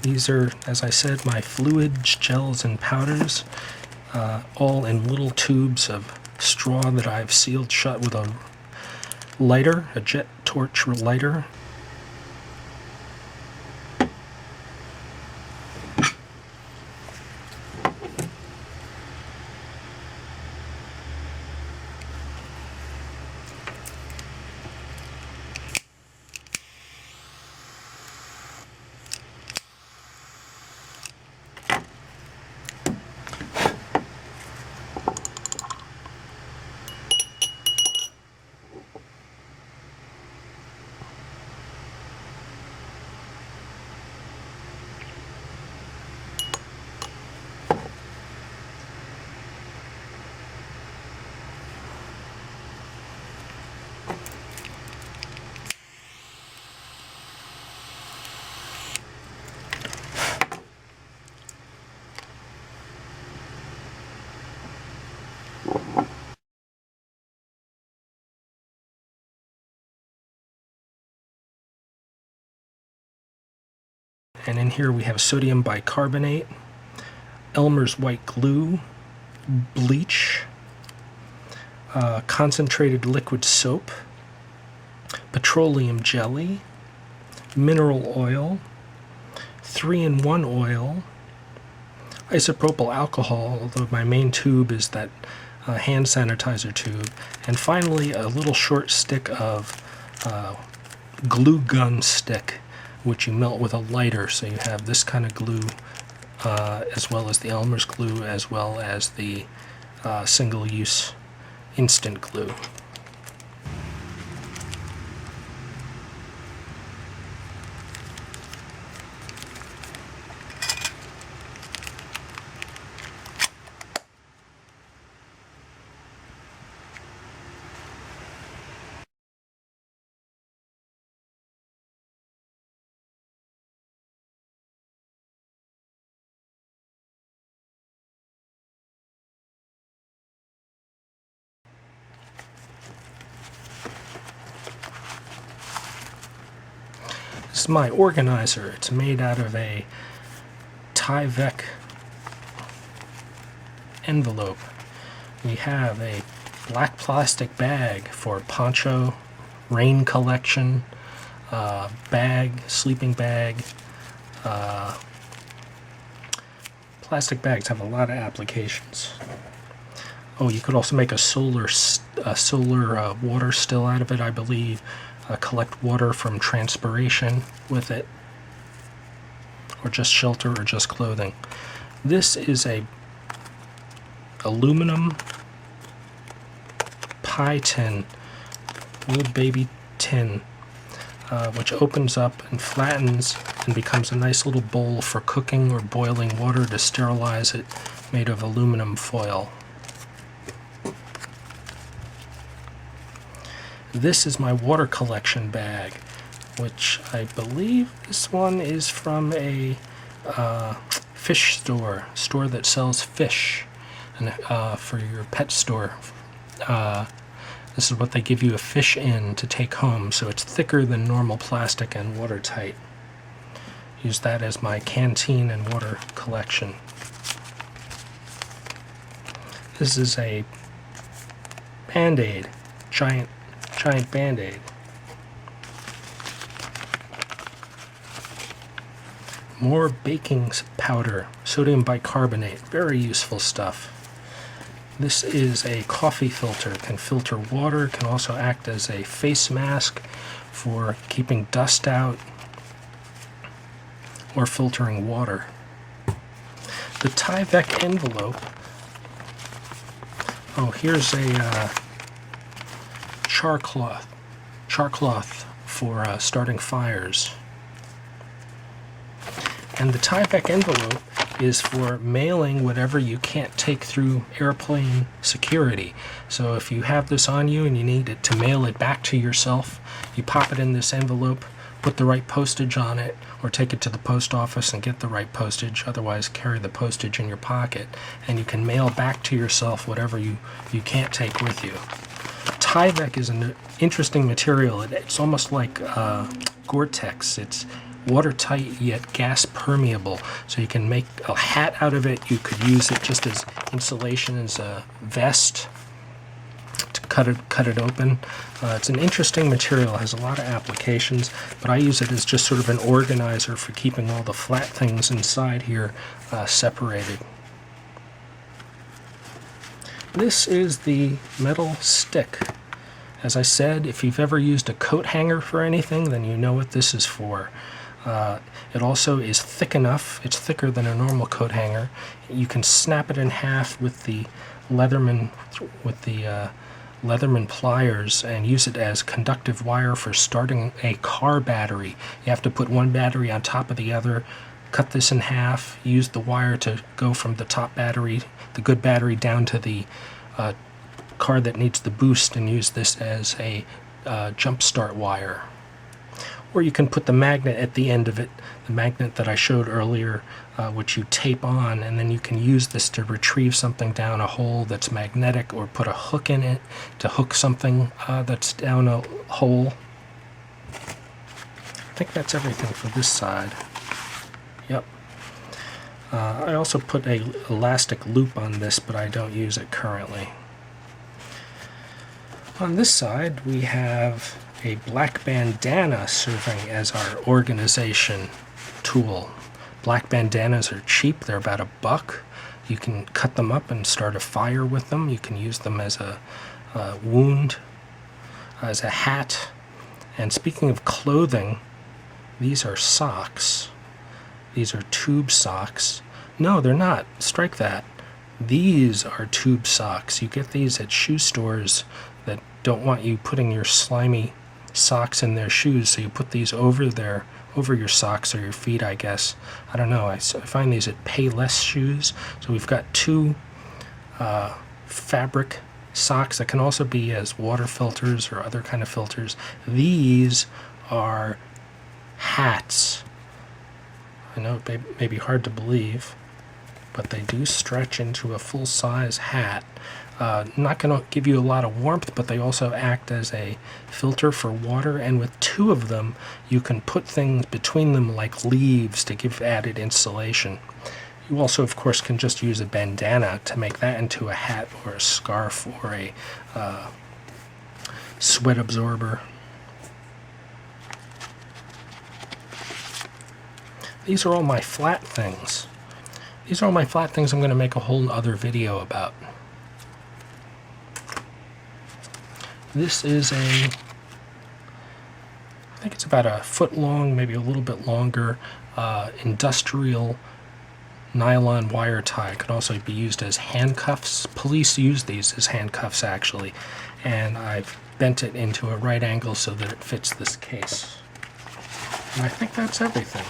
These are, as I said, my fluids, gels, and powders, all in little tubes of straw that I've sealed shut with a lighter, a jet torch lighter. And in here we have sodium bicarbonate, Elmer's white glue, bleach, concentrated liquid soap, petroleum jelly, mineral oil, 3-in-1 oil, isopropyl alcohol, although my main tube is that hand sanitizer tube, and finally a little short stick of glue gun stick, which you melt with a lighter. So you have this kind of glue, as well as the Elmer's glue, as well as the single-use instant glue. This is my organizer. It's made out of a Tyvek envelope. We have a black plastic bag for poncho, rain collection, bag, sleeping bag. Plastic bags have a lot of applications. Oh, you could also make a solar water still out of it, I believe. Collect water from transpiration with it, or just shelter, or just clothing. This is a aluminum pie tin, little baby tin, which opens up and flattens and becomes a nice little bowl for cooking or boiling water to sterilize it, made of aluminum foil. This is my water collection bag, which I believe this one is from a fish store that sells fish, and for your pet store. This is what they give you a fish in to take home, so it's thicker than normal plastic and watertight. Use that as my canteen and water collection. This is a Band-Aid, giant Band-Aid. More baking powder, sodium bicarbonate, very useful stuff. This is a coffee filter, can filter water, can also act as a face mask for keeping dust out or filtering water. The Tyvek envelope. Oh, here's a char cloth for starting fires. And the Tyvek envelope is for mailing whatever you can't take through airplane security. So if you have this on you and you need it to mail it back to yourself, you pop it in this envelope, put the right postage on it, or take it to the post office and get the right postage. Otherwise, carry the postage in your pocket, and you can mail back to yourself whatever you can't take with you. Tyvek is an interesting material. It's almost like Gore-Tex. It's watertight yet gas permeable, so you can make a hat out of it. You could use it just as insulation, as a vest, to cut it open. It's an interesting material, has a lot of applications, but I use it as just sort of an organizer for keeping all the flat things inside here separated. This is the metal stick. As I said, if you've ever used a coat hanger for anything, then you know what this is for. It also is thick enough, it's thicker than a normal coat hanger. You can snap it in half with the Leatherman pliers and use it as conductive wire for starting a car battery. You have to put one battery on top of the other, cut this in half, use the wire to go from the top battery, the good battery, down to the car that needs the boost, and use this as a jump start wire. Or you can put the magnet at the end of it, the magnet that I showed earlier, which you tape on, and then you can use this to retrieve something down a hole that's magnetic, or put a hook in it to hook something that's down a hole. I think that's everything for this side. Yep. I also put an elastic loop on this, but I don't use it currently. On this side, we have a black bandana serving as our organization tool. Black bandanas are cheap, they're about $1. You can cut them up and start a fire with them. You can use them as a wound, as a hat. And speaking of clothing, these are socks. These are tube socks. No, they're not. Strike that. These are tube socks. You get these at shoe stores that don't want you putting your slimy socks in their shoes, so you put these over your socks, or your feet, I guess. I don't know. I find these at Payless shoes. So we've got two fabric socks that can also be as water filters or other kind of filters. These are hats. I know it may be hard to believe, but they do stretch into a full-size hat. Not going to give you a lot of warmth, but they also act as a filter for water, and with two of them you can put things between them like leaves to give added insulation. You also, of course, can just use a bandana to make that into a hat or a scarf or a sweat absorber. These are all my flat things. These are all my flat things I'm going to make a whole other video about. This is I think it's about 1 foot long, maybe a little bit longer, industrial nylon wire tie. It can also be used as handcuffs. Police use these as handcuffs, actually. And I've bent it into a right angle so that it fits this case. And I think that's everything.